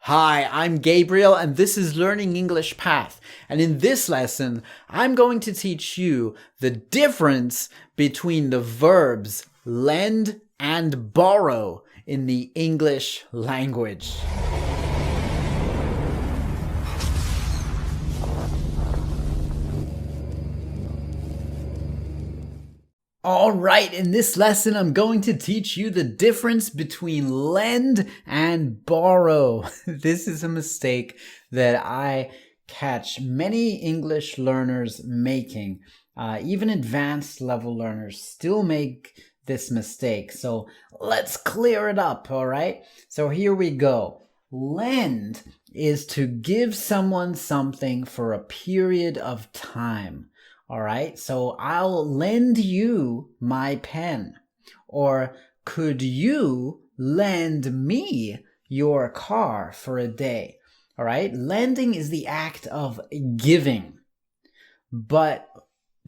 Hi, I'm Gabriel and this is Learning English Path. And in this lesson, I'm going to teach you the difference between the verbs lend and borrow in the English language. All right, in this lesson, I'm going to teach you the difference between lend and borrow. This is a mistake that I catch many English learners making. Even advanced level learners still make this mistake. So let's clear it up, all right? So here we go. Lend is to give someone something for a period of time. All right, so I'll lend you my pen. Or could you lend me your car for a day? All right, lending is the act of giving. But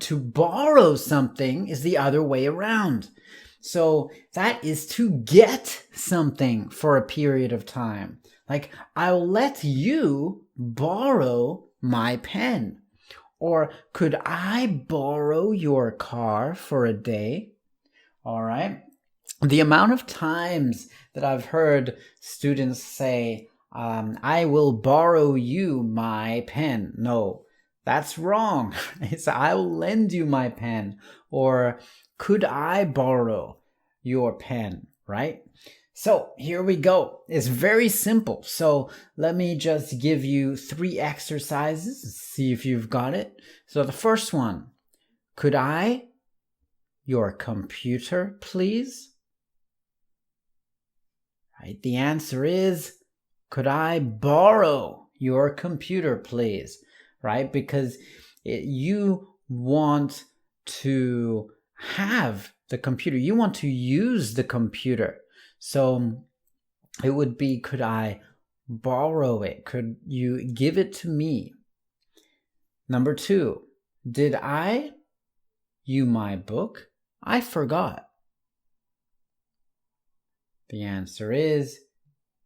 to borrow something is the other way around. So that is to get something for a period of time. Like, I'll let you borrow my pen. Or could I borrow your car for a day? All right. The amount of times that I've heard students say, I will borrow you my pen. No, that's wrong. It's I will lend you my pen. Or could I borrow your pen, right? So here we go. It's very simple. So let me just give you 3 exercises. See if you've got it. So the first one, could I your computer, please? Right. The answer is, could I borrow your computer, please? Right? Because you want to have the computer. You want to use the computer. So it would be, could I borrow it? Could you give it to me? Number 2, did I you my book? I forgot. The answer is,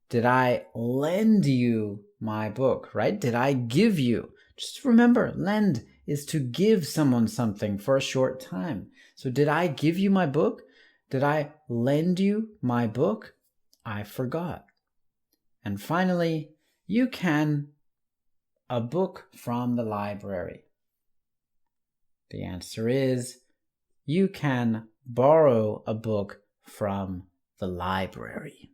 did I lend you my book, right? Did I give you? Just remember, lend is to give someone something for a short time. So did I give you my book? Did I lend you my book? I forgot. And finally, you can a book from the library. The answer is, you can borrow a book from the library.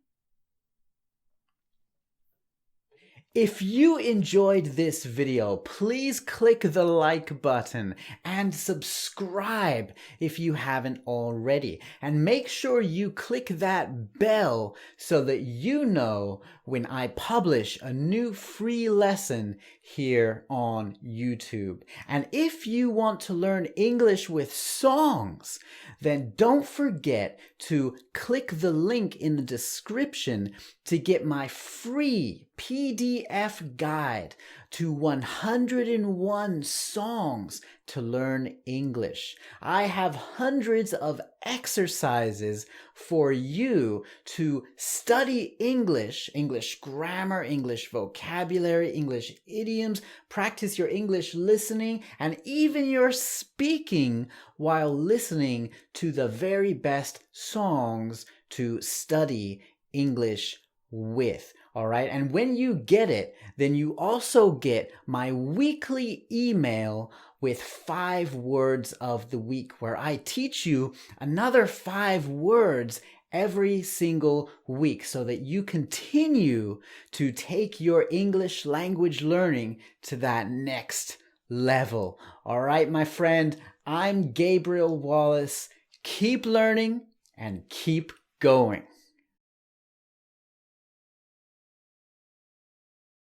If you enjoyed this video, please click the like button and subscribe if you haven't already. And make sure you click that bell so that you know when I publish a new free lesson here on YouTube. And if you want to learn English with songs, then don't forget to click the link in the description to get my free PDF guide to 101 songs to learn English. I have hundreds of exercises for you to study English, English grammar, English vocabulary, English idioms, practice your English listening, and even your speaking while listening to the very best songs to study English with. All right. And when you get it, then you also get my weekly email with 5 words of the week, where I teach you another 5 words every single week so that you continue to take your English language learning to that next level. All right, my friend, I'm Gabriel Wallace. Keep learning and keep going.